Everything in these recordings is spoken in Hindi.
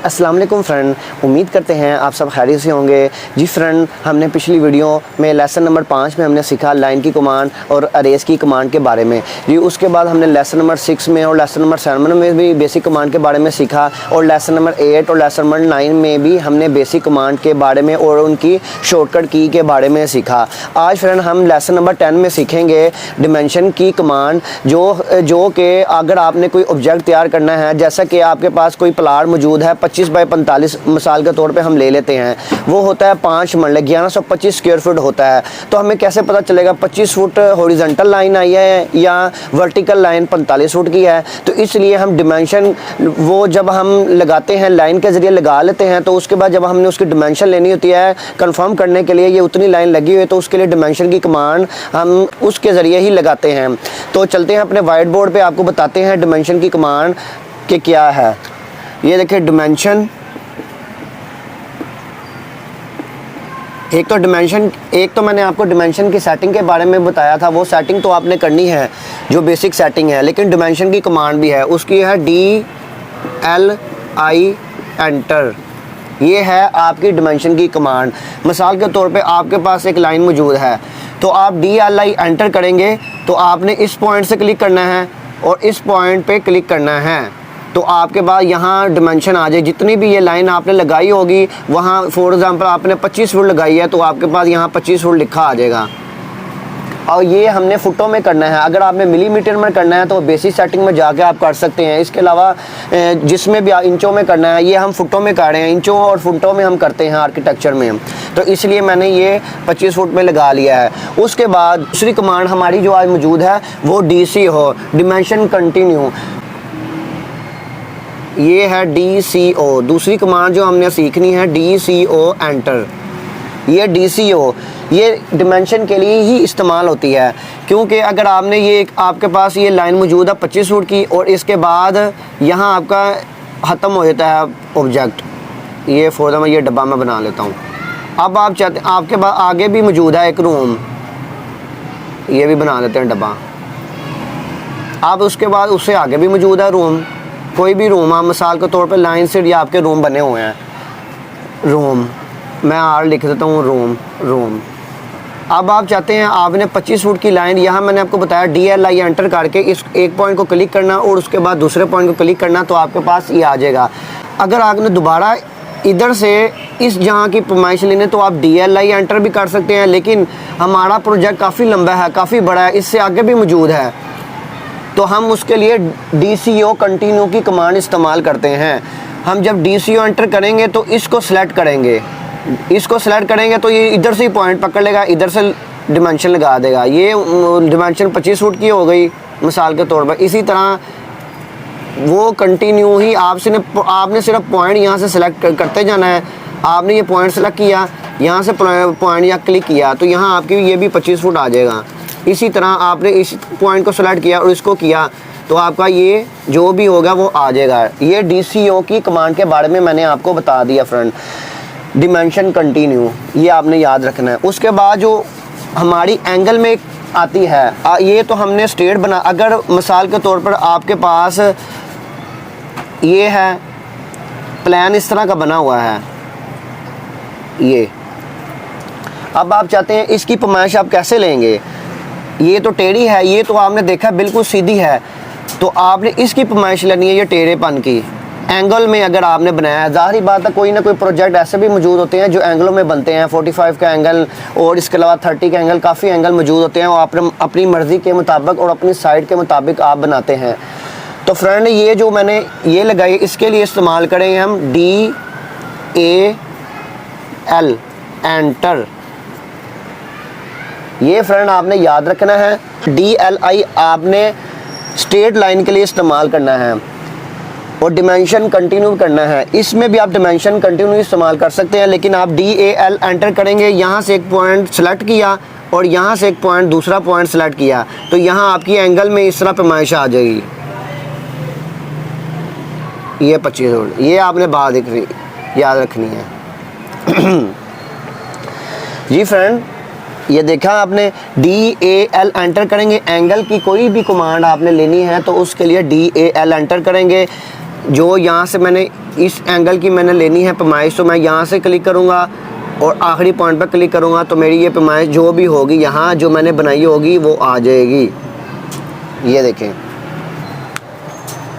अस्सलाम वालेकुम फ्रेंड, उम्मीद करते हैं आप सब खैरियत से होंगे। जी फ्रेंड, हमने पिछली वीडियो में लेसन नंबर 5 में हमने सीखा लाइन की कमांड और अरेज की कमांड के बारे में। जी उसके बाद हमने लेसन नंबर 6 में और लेसन नंबर 7 में भी बेसिक कमांड के बारे में सीखा और लेसन नंबर 8 और लेसन नंबर 9 में भी हमने बेसिक कमांड के बारे में और उनकी शॉर्टकट की के बारे में सीखा। आज फ्रेंड हम लेसन नंबर 10 में सीखेंगे डिमेंशन की कमांड, जो कि अगर आपने कोई ऑब्जेक्ट तैयार करना है, जैसा कि आपके पास कोई प्लाट मौजूद है 25 बाई 45 मिसाल के तौर पे हम ले लेते हैं, वो होता है 5 मरले 1125 स्क्वायर फुट होता है। तो हमें कैसे पता चलेगा 25 फुट हॉरिजॉन्टल लाइन आई है या वर्टिकल लाइन 45 फुट की है? तो इसलिए हम डिमेंशन वो जब हम लगाते हैं लाइन के ज़रिए लगा लेते हैं, तो उसके बाद जब हमने उसकी डिमेंशन लेनी होती है कंफर्म करने के लिए ये उतनी लाइन लगी हुई है, तो उसके लिए डिमेंशन की कमांड हम उसके ज़रिए ही लगाते हैं। तो चलते हैं अपने वाइट बोर्ड पर, आपको बताते हैं डिमेंशन की कमांड कि क्या है। ये देखिए डिमेंशन, एक तो मैंने आपको डिमेंशन की सेटिंग के बारे में बताया था, वो सेटिंग तो आपने करनी है जो बेसिक सेटिंग है, लेकिन डिमेंशन की कमांड भी है, उसकी है DLI एंटर। ये है आपकी डिमेंशन की कमांड। मिसाल के तौर पे आपके पास एक लाइन मौजूद है, तो आप DLI एंटर करेंगे तो आपने इस पॉइंट से क्लिक करना है और इस पॉइंट पे क्लिक करना है, तो आपके पास यहाँ डिमेंशन आ जाए। जितनी भी ये लाइन आपने लगाई होगी वहाँ फॉर एग्ज़ाम्पल आपने 25 फुट लगाई है, तो आपके पास यहाँ 25 फुट लिखा आ जाएगा। और ये हमने फुटों में करना है। अगर आपने मिलीमीटर में करना है तो बेसिक सेटिंग में जाके आप कर सकते हैं। इसके अलावा जिसमें भी इंचों में करना है, ये हम फुटों में कर रहे हैं, इंचों और फुटों में हम करते हैं आर्किटेक्चर में, तो इसलिए मैंने ये 25 फुट में लगा लिया है। उसके बाद दूसरी कमांड हमारी जो आज मौजूद है वो DC हो, डिमेंशन कंटिन्यू। ये है DCO। दूसरी कमांड जो हमने सीखनी है DCO एंटर। ये DCO ये डिमेंशन के लिए ही इस्तेमाल होती है, क्योंकि अगर आपने ये आपके पास ये लाइन मौजूद है 25 फुट की और इसके बाद यहाँ आपका ख़त्म हो जाता है ऑब्जेक्ट। ये फौरन मैं ये डब्बा में बना लेता हूँ। अब आप चाहते हैं आपके पास आगे भी मौजूद है एक रूम, ये भी बना लेते हैं डब्बा। अब उसके बाद उससे आगे भी मौजूद है रूम, कोई भी रूम, आप मिसाल के तौर पे लाइन से ये आपके रूम बने हुए हैं, रूम मैं आर लिख देता हूँ, रूम। अब आप चाहते हैं आपने 25 फुट की लाइन, यहाँ मैंने आपको बताया DLI एंटर करके इस एक पॉइंट को क्लिक करना और उसके बाद दूसरे पॉइंट को क्लिक करना, तो आपके पास ये आ जाएगा। अगर आपने दोबारा इधर से इस जहाँ की पैमाइश लेने तो आप DLI एंटर भी कर सकते हैं, लेकिन हमारा प्रोजेक्ट काफ़ी लंबा है, काफ़ी बड़ा है, इससे आगे भी मौजूद है, तो हम उसके लिए DCO कंटिन्यू की कमांड इस्तेमाल करते हैं। हम जब DCO एंटर करेंगे तो इसको सेलेक्ट करेंगे, तो ये इधर से ही पॉइंट पकड़ लेगा, इधर से डिमेंशन लगा देगा। ये डिमेंशन 25 फुट की हो गई मिसाल के तौर पर। इसी तरह वो कंटिन्यू ही आपने सिर्फ पॉइंट यहाँ से सेलेक्ट करते जाना है। आपने ये पॉइंट सेलेक्ट किया, यहाँ से पॉइंट या क्लिक किया, तो यहाँ आपकी ये भी 25 फुट आ जाएगा। इसी तरह आपने इस पॉइंट को सेलेक्ट किया और इसको किया, तो आपका ये जो भी होगा वो आ जाएगा। ये DCO की कमांड के बारे में मैंने आपको बता दिया फ्रेंड। डिमेंशन कंटिन्यू ये आपने याद रखना है। उसके बाद जो हमारी एंगल में आती है, ये तो हमने स्ट्रेट बना। अगर मिसाल के तौर पर आपके पास ये है प्लान इस तरह का बना हुआ है, ये अब आप चाहते हैं इसकी पैमाइश आप कैसे लेंगे? ये तो टेढ़ी है, ये तो आपने देखा बिल्कुल सीधी है, तो आपने इसकी पैमाइश लेनी है ये टेढ़ेपन की। एंगल में अगर आपने बनाया है, ज़ाहिर बात है कोई ना कोई प्रोजेक्ट ऐसे भी मौजूद होते हैं जो एंगलों में बनते हैं, 45 का एंगल और इसके अलावा 30 का एंगल, काफ़ी एंगल मौजूद होते हैं, और आप अपनी मर्ज़ी के मुताबिक और अपनी साइड के मुताबिक आप बनाते हैं। तो फ्रेंड ये जो मैंने ये लगाई, इसके लिए इस्तेमाल करेंगे हम DAL एंटर। ये फ्रेंड आपने याद रखना है। DLI आपने स्ट्रेट लाइन के लिए इस्तेमाल करना है और डिमेंशन कंटिन्यू करना है। इसमें भी आप डिमेंशन कंटिन्यू इस्तेमाल कर सकते हैं, लेकिन आप DAL एंटर करेंगे, यहाँ से एक पॉइंट सेलेक्ट किया और यहाँ से एक पॉइंट दूसरा पॉइंट सेलेक्ट किया, तो यहाँ आपकी एंगल में इस तरह पैमाइश आ जाएगी। ये 25 फुट, ये आपने बात याद रखनी है। जी फ्रेंड, ये देखा आपने DAL एंटर करेंगे। एंगल की कोई भी कमांड आपने लेनी है तो उसके लिए DAL एंटर करेंगे। जो यहाँ से मैंने इस एंगल की मैंने लेनी है पैमाइश, तो मैं यहाँ से क्लिक करूँगा और आखिरी पॉइंट पर क्लिक करूँगा तो मेरी ये पैमाइश जो भी होगी यहाँ जो मैंने बनाई होगी वो आ जाएगी। ये देखें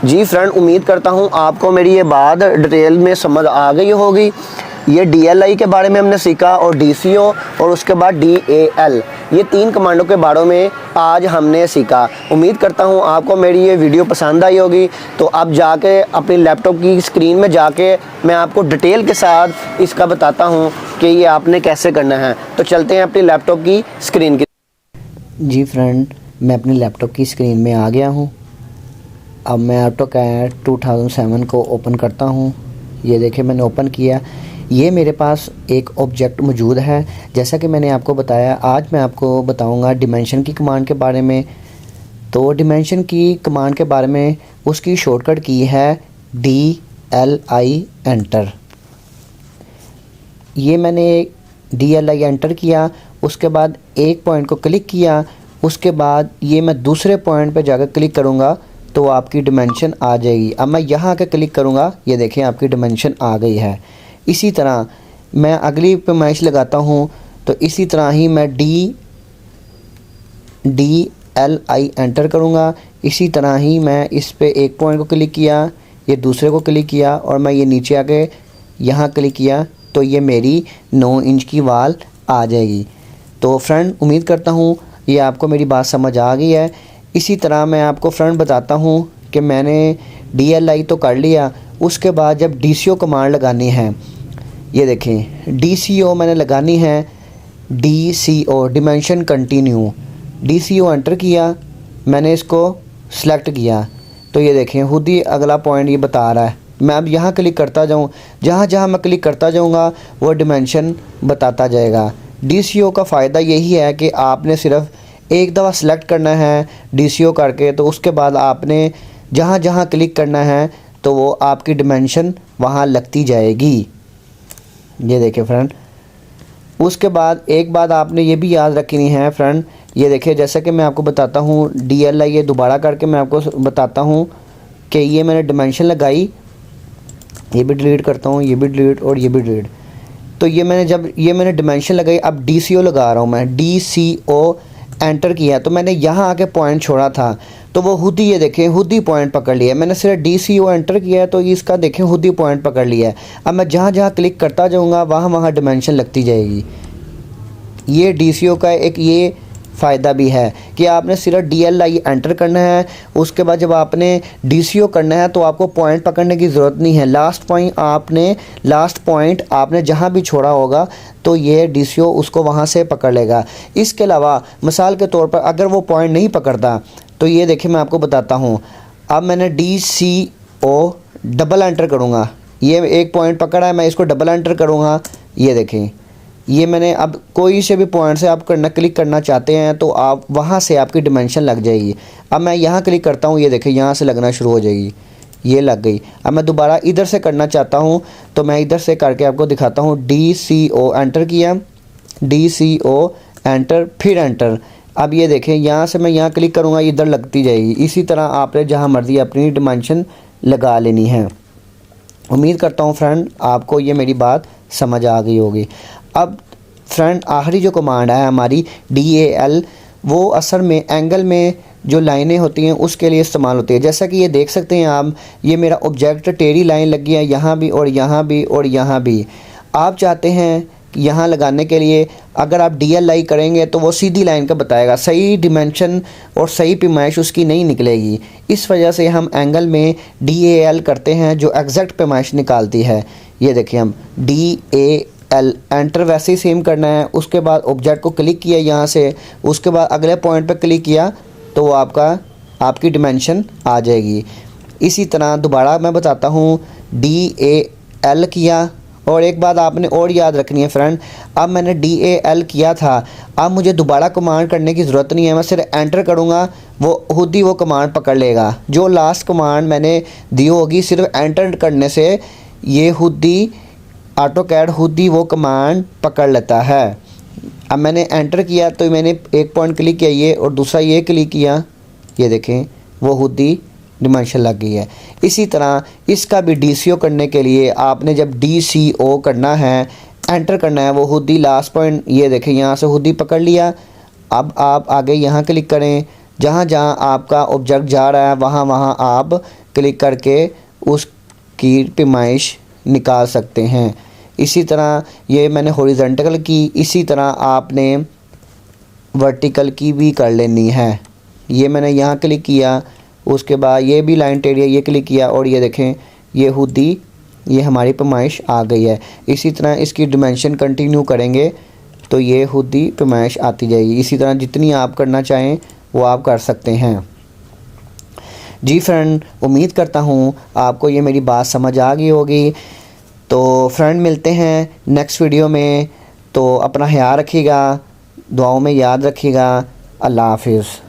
जी फ्रेंड, उम्मीद करता हूँ आपको मेरी ये बात डिटेल में समझ आ गई होगी। ये DLI के बारे में हमने सीखा और DCO और उसके बाद DAL, ये 3 कमांडों के बारे में आज हमने सीखा। उम्मीद करता हूँ आपको मेरी ये वीडियो पसंद आई होगी। तो अब जाके अपनी लैपटॉप की स्क्रीन में जाके मैं आपको डिटेल के साथ इसका बताता हूँ कि ये आपने कैसे करना है। तो चलते हैं अपनी लैपटॉप की स्क्रीन की। जी फ्रेंड, मैं अपनी लैपटॉप की स्क्रीन में आ गया हूँ। अब मैं AutoCAD 2007 को ओपन करता हूँ। ये देखिए मैंने ओपन किया। ये मेरे पास एक ऑब्जेक्ट मौजूद है। जैसा कि मैंने आपको बताया, आज मैं आपको बताऊंगा डिमेंशन की कमांड के बारे में। तो डिमेंशन की कमांड के बारे में उसकी शॉर्टकट की है DLI एंटर। ये मैंने DLI एंटर किया, उसके बाद एक पॉइंट को क्लिक किया, उसके बाद ये मैं दूसरे पॉइंट पर जाकर क्लिक करूँगा तो आपकी डिमेंशन आ जाएगी। अब मैं यहाँ आकर क्लिक करूँगा, ये देखें आपकी डिमेंशन आ गई है। इसी तरह मैं अगली पैमाइश लगाता हूँ तो इसी तरह ही मैं DLI एंटर करूँगा। इसी तरह ही मैं इस पे एक पॉइंट को क्लिक किया, ये दूसरे को क्लिक किया और मैं ये नीचे आके यहाँ क्लिक किया तो ये मेरी 9 इंच की वाल आ जाएगी। तो फ्रेंड, उम्मीद करता हूँ ये आपको मेरी बात समझ आ गई है। इसी तरह मैं आपको फ्रेंड बताता हूँ कि मैंने DLI तो कर लिया, उसके बाद जब DCO कमांड लगानी है, ये देखें DCO मैंने लगानी है। DCO dimension continue, DCO enter किया, मैंने इसको सेलेक्ट किया तो ये देखें खुद ही अगला पॉइंट ये बता रहा है। मैं अब यहाँ क्लिक करता जाऊँ, जहाँ जहाँ मैं क्लिक करता जाऊँगा वो डिमेंशन बताता जाएगा। DCO का फ़ायदा यही है कि आपने सिर्फ एक दफ़ा सेलेक्ट करना है DCO करके, तो उसके बाद आपने जहाँ जहाँ क्लिक करना है तो वो आपकी डिमेंशन वहाँ लगती जाएगी। ये देखें फ्रेंड, उसके बाद एक बात आपने ये भी याद रखनी है फ्रेंड। ये देखिए जैसा कि मैं आपको बताता हूँ DLI, ये दोबारा करके मैं आपको बताता हूँ कि ये मैंने डिमेंशन लगाई, ये भी डिलीट करता हूँ, ये भी डिलीट और ये भी डिलीट। तो ये मैंने डिमेंशन लगाई, अब DCO लगा रहा हूँ मैं। DCO एंटर किया तो मैंने यहाँ आके पॉइंट छोड़ा था तो वो खुद ही ये देखें खुद ही पॉइंट पकड़ लिया। मैंने सिर्फ DCO एंटर किया है तो इसका देखें खुद ही पॉइंट पकड़ लिया है। अब मैं जहाँ जहाँ क्लिक करता जाऊँगा वहाँ वहाँ डिमेंशन लगती जाएगी। ये DCO का एक ये फ़ायदा भी है कि आपने सिर्फ DLI एंटर करना है, उसके बाद जब आपने DCO करना है तो आपको पॉइंट पकड़ने की ज़रूरत नहीं है। लास्ट पॉइंट आपने जहाँ भी छोड़ा होगा तो ये DCO उसको वहाँ से पकड़ लेगा। इसके अलावा मिसाल के तौर पर अगर वो पॉइंट नहीं पकड़ता तो ये देखिए मैं आपको बताता हूँ। अब मैंने DCO डबल एंटर करूँगा, ये एक पॉइंट पकड़ा है, मैं इसको डबल एंटर करूँगा। ये देखें ये मैंने अब कोई से भी पॉइंट से आप क्लिक करना चाहते हैं तो आप वहाँ से आपकी डिमेंशन लग जाएगी। अब मैं यहाँ क्लिक करता हूँ, ये देखें यहाँ से लगना शुरू हो जाएगी, ये लग गई। अब मैं दोबारा इधर से करना चाहता हूँ तो मैं इधर से करके आपको दिखाता हूँ। DCO एंटर किया, DCO एंटर, फिर एंटर। अब ये देखें यहाँ से मैं यहाँ क्लिक करूँगा, इधर लगती जाएगी। इसी तरह आपने जहाँ मर्जी अपनी डिमेंशन लगा लेनी है। उम्मीद करता हूँ फ्रेंड आपको ये मेरी बात समझ आ गई होगी। अब फ्रेंड आखिरी जो कमांड है हमारी DAL, वो असल में एंगल में जो लाइनें होती हैं उसके लिए इस्तेमाल होती है। जैसा कि ये देख सकते हैं आप, ये मेरा ऑब्जेक्ट टेढ़ी लाइन लगी है यहाँ भी और यहाँ भी और यहाँ भी। आप चाहते हैं कि यहाँ लगाने के लिए अगर आप DLI करेंगे तो वो सीधी लाइन का बताएगा, सही डिमेंशन और सही पैमाइश उसकी नहीं निकलेगी। इस वजह से हम एंगल में DAL करते हैं जो एग्जैक्ट पैमाइश निकालती है। ये देखिए हम DAL एंटर वैसे ही सेम करना है। उसके बाद ऑब्जेक्ट को क्लिक किया यहाँ से, उसके बाद अगले पॉइंट पर क्लिक किया तो वो आपकी डिमेंशन आ जाएगी। इसी तरह दोबारा मैं बताता हूँ, DAL किया। और एक बात आपने और याद रखनी है फ्रेंड, अब मैंने DAL किया था, अब मुझे दोबारा कमांड करने की ज़रूरत नहीं है। मैं सिर्फ एंटर करूँगा, वो खुद ही वो कमांड पकड़ लेगा। जो लास्ट कमांड मैंने दी होगी, सिर्फ एंटर करने से ये खुद ही AutoCAD खुद ही वो कमांड पकड़ लेता है। अब मैंने एंटर किया तो मैंने एक पॉइंट क्लिक किया ये और दूसरा ये क्लिक किया, ये देखें वो खुद ही डिमेंशन लग गई है। इसी तरह इसका भी DCO करने के लिए आपने जब DCO करना है, एंटर करना है, वो खुद ही लास्ट पॉइंट ये देखें यहाँ से खुद ही पकड़ लिया। अब आप आगे यहाँ क्लिक करें, जहाँ जहाँ आपका ऑब्जेक्ट जा रहा है वहाँ वहाँ आप क्लिक करके उसकी पैमाइश निकाल सकते हैं। इसी तरह ये मैंने हॉरिजॉन्टल की, इसी तरह आपने वर्टिकल की भी कर लेनी है। ये मैंने यहाँ क्लिक किया, उसके बाद ये भी लाइन टेढ़ी है, ये क्लिक किया और ये देखें ये खुद ही ये हमारी पैमाइश आ गई है। इसी तरह इसकी डिमेंशन कंटिन्यू करेंगे तो ये खुद ही पैमाइश आती जाएगी। इसी तरह जितनी आप करना चाहें वो आप कर सकते हैं। जी फ्रेंड, उम्मीद करता हूँ आपको ये मेरी बात समझ आ गई होगी। तो फ्रेंड मिलते हैं नेक्स्ट वीडियो में। तो अपना ख्याल रखिएगा, दुआओं में याद रखिएगा। अल्लाह हाफिज़।